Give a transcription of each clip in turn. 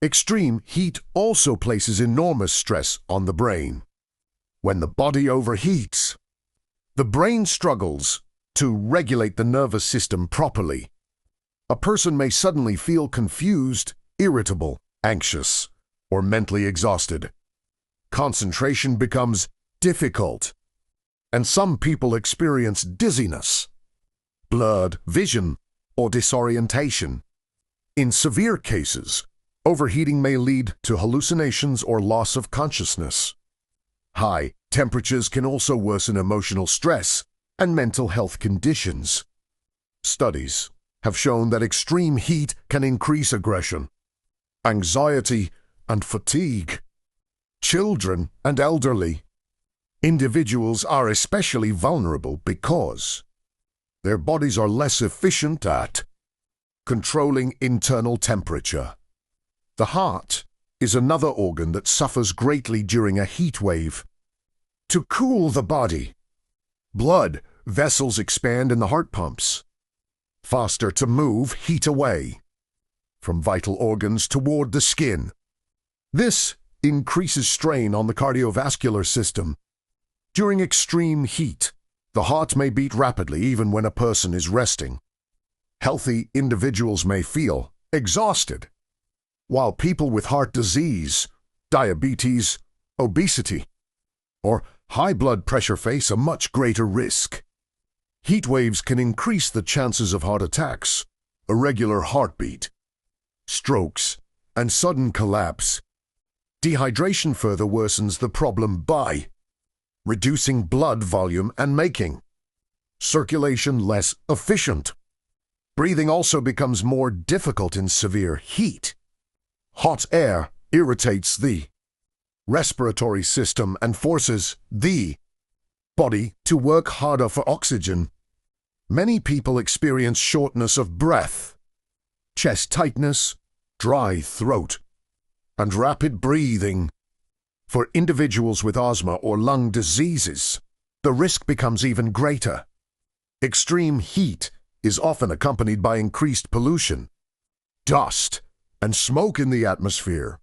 Extreme heat also places enormous stress on the brain. When the body overheats, the brain struggles to regulate the nervous system properly. A person may suddenly feel confused, irritable, anxious, or mentally exhausted. Concentration becomes difficult, and some people experience dizziness, blurred vision, or disorientation. In severe cases, overheating may lead to hallucinations or loss of consciousness. High temperatures can also worsen emotional stress and mental health conditions. Studies have shown that extreme heat can increase aggression, anxiety, and fatigue. Children and elderly individuals are especially vulnerable because their bodies are less efficient at controlling internal temperature. The heart is another organ that suffers greatly during a heat wave. To cool the body, blood vessels expand in the heart pumps, faster to move heat away from vital organs toward the skin. This increases strain on the cardiovascular system. During extreme heat, the heart may beat rapidly even when a person is resting. Healthy individuals may feel exhausted, while people with heart disease, diabetes, obesity, or high blood pressure face a much greater risk. Heat waves can increase the chances of heart attacks, irregular heartbeat, strokes, and sudden collapse. Dehydration further worsens the problem by reducing blood volume and making circulation less efficient. Breathing also becomes more difficult in severe heat. Hot air irritates the respiratory system and forces the body to work harder for oxygen. Many people experience shortness of breath, chest tightness, dry throat, and rapid breathing. For individuals with asthma or lung diseases, the risk becomes even greater. Extreme heat is often accompanied by increased pollution, dust, and smoke in the atmosphere,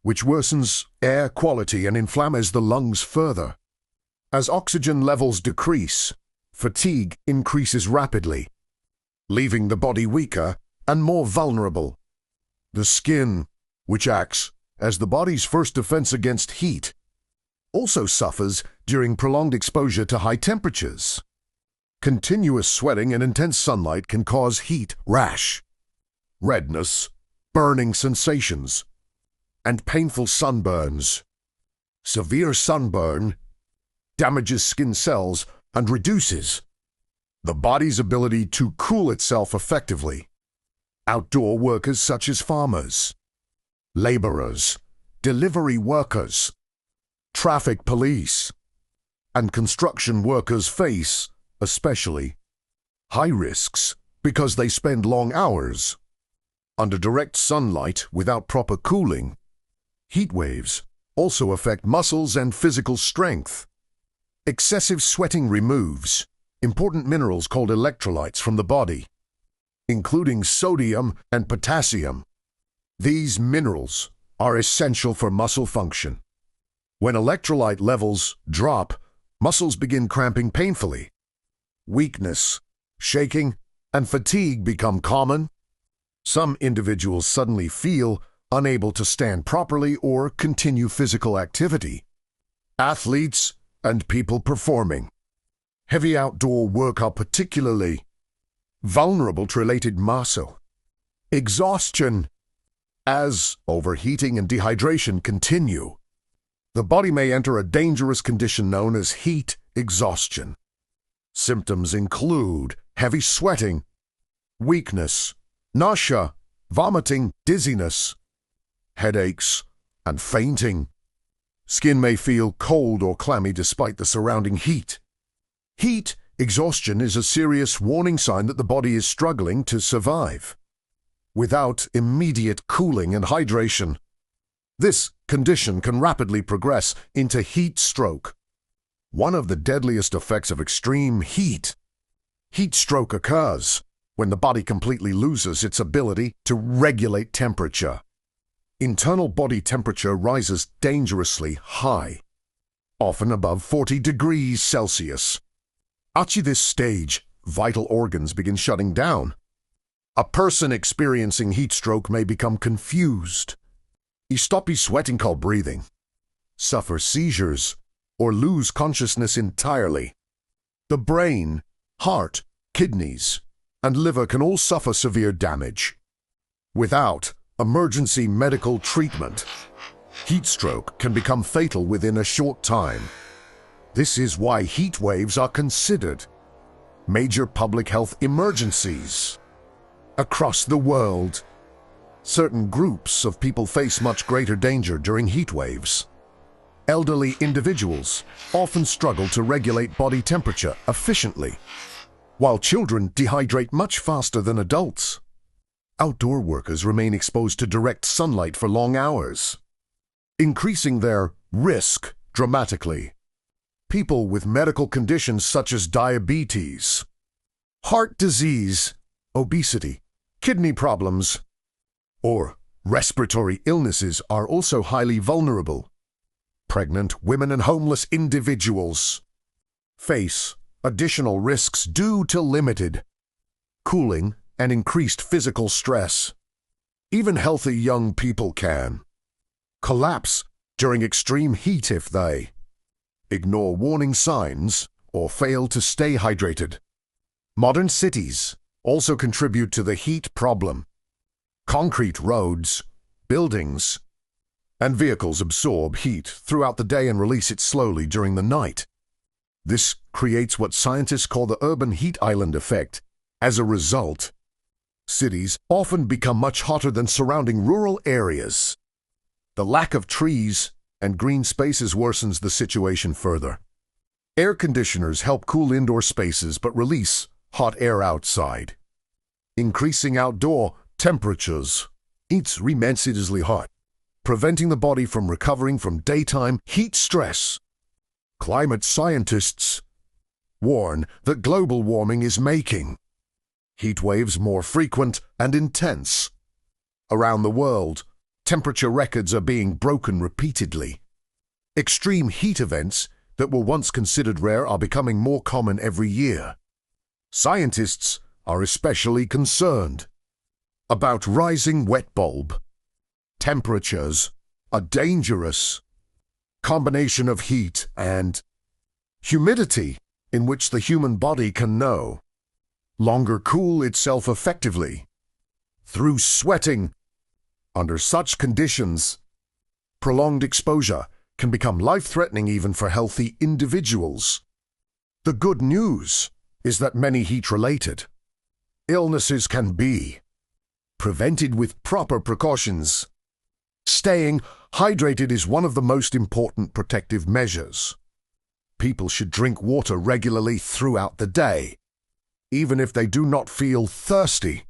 which worsens air quality and inflames the lungs further. As oxygen levels decrease, fatigue increases rapidly, leaving the body weaker and more vulnerable. The skin, which acts as the body's first defense against heat, also suffers during prolonged exposure to high temperatures. Continuous sweating and intense sunlight can cause heat rash, redness, burning sensations, and painful sunburns. Severe sunburn damages skin cells and reduces the body's ability to cool itself effectively. Outdoor workers such as farmers, laborers, delivery workers, traffic police, and construction workers face, especially, high risks because they spend long hours under direct sunlight without proper cooling. Heat waves also affect muscles and physical strength. Excessive sweating removes important minerals called electrolytes from the body, including sodium and potassium. These minerals are essential for muscle function. When electrolyte levels drop, muscles begin cramping painfully. Weakness, shaking, and fatigue become common. Some individuals suddenly feel unable to stand properly or continue physical activity. Athletes and people performing heavy outdoor work are particularly vulnerable to related muscle exhaustion. As overheating and dehydration continue, the body may enter a dangerous condition known as heat exhaustion. Symptoms include heavy sweating, weakness, nausea, vomiting, dizziness, headaches, and fainting. Skin may feel cold or clammy despite the surrounding heat. Heat exhaustion is a serious warning sign that the body is struggling to survive. Without immediate cooling and hydration, this condition can rapidly progress into heat stroke. One of the deadliest effects of extreme heat stroke occurs when the body completely loses its ability to regulate temperature. internal body temperature rises dangerously high, often above 40 degrees Celsius. At this stage, vital organs begin shutting down. A person experiencing heat stroke may become confused, stop sweating called breathing, suffer seizures, or lose consciousness entirely. The brain, heart, kidneys, and liver can all suffer severe damage. Without emergency medical treatment, heat stroke can become fatal within a short time. This is why heat waves are considered major public health emergencies. Across the world, certain groups of people face much greater danger during heat waves. Elderly individuals often struggle to regulate body temperature efficiently, while children dehydrate much faster than adults. Outdoor workers remain exposed to direct sunlight for long hours, increasing their risk dramatically. People with medical conditions such as diabetes, heart disease, obesity, kidney problems, or respiratory illnesses are also highly vulnerable. Pregnant women and homeless individuals face additional risks due to limited cooling and increased physical stress. Even healthy young people can collapse during extreme heat if they ignore warning signs or fail to stay hydrated. Modern cities also contribute to the heat problem. Concrete roads, buildings, and vehicles absorb heat throughout the day and release it slowly during the night. This creates what scientists call the urban heat island effect. As a result, cities often become much hotter than surrounding rural areas. The lack of trees and green spaces worsens the situation further. Air conditioners help cool indoor spaces but release hot air outside, increasing outdoor temperatures. It's immensely hot, preventing the body from recovering from daytime heat stress. Climate scientists warn that global warming is making heat waves more frequent and intense. Around the world, temperature records are being broken repeatedly. Extreme heat events that were once considered rare are becoming more common every year. Scientists are especially concerned about rising wet bulb temperatures. A dangerous combination of heat and humidity in which the human body can no longer cool itself effectively through sweating. Under such conditions, prolonged exposure can become life-threatening even for healthy individuals. The good news is that many heat-related illnesses can be prevented with proper precautions. Staying hydrated is one of the most important protective measures. People should drink water regularly throughout the day, even if they do not feel thirsty.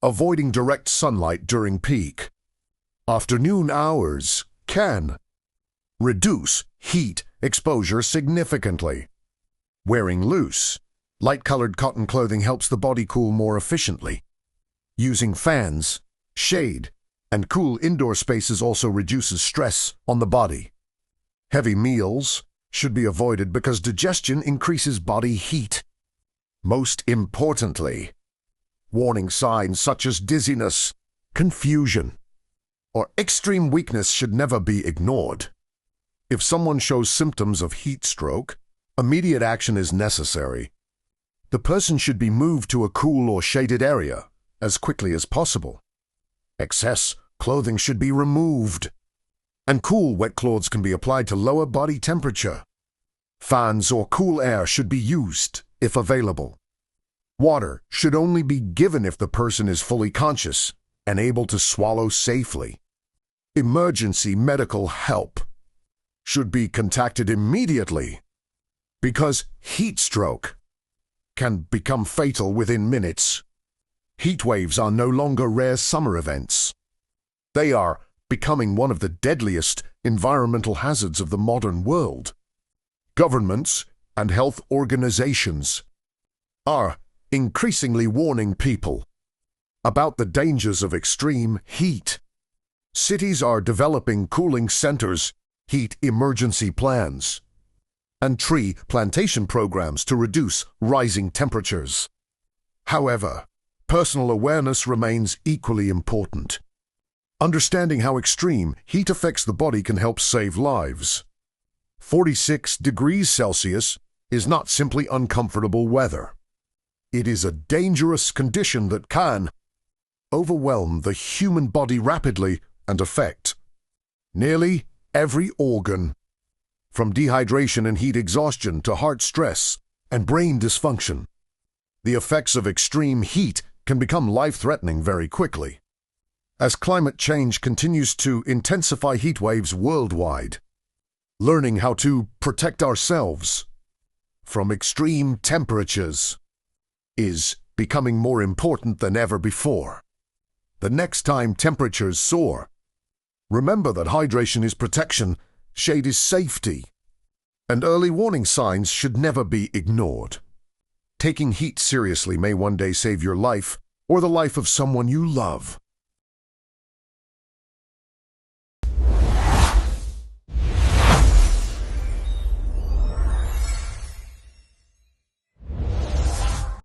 Avoiding direct sunlight during peak afternoon hours can reduce heat exposure significantly. Wearing loose, light-colored cotton clothing helps the body cool more efficiently. Using fans, shade, and cool indoor spaces also reduces stress on the body. Heavy meals should be avoided because digestion increases body heat. Most importantly, warning signs such as dizziness, confusion, or extreme weakness should never be ignored. If someone shows symptoms of heat stroke, immediate action is necessary. The person should be moved to a cool or shaded area as quickly as possible. Excess clothing should be removed, and cool wet clothes can be applied to lower body temperature. Fans or cool air should be used if available. Water should only be given if the person is fully conscious and able to swallow safely. Emergency medical help should be contacted immediately because heat stroke can become fatal within minutes. Heat waves are no longer rare summer events. They are becoming one of the deadliest environmental hazards of the modern world. Governments and health organizations are increasingly warning people about the dangers of extreme heat. Cities are developing cooling centers, heat emergency plans, and tree plantation programs to reduce rising temperatures. However, personal awareness remains equally important. Understanding how extreme heat affects the body can help save lives. 46 degrees Celsius is not simply uncomfortable weather. It is a dangerous condition that can overwhelm the human body rapidly and affect nearly every organ, from dehydration and heat exhaustion to heart stress and brain dysfunction. The effects of extreme heat can become life-threatening very quickly. As climate change continues to intensify heat waves worldwide, learning how to protect ourselves from extreme temperatures is becoming more important than ever before. The next time temperatures soar, remember that hydration is protection, shade is safety, and early warning signs should never be ignored. Taking heat seriously may one day save your life or the life of someone you love.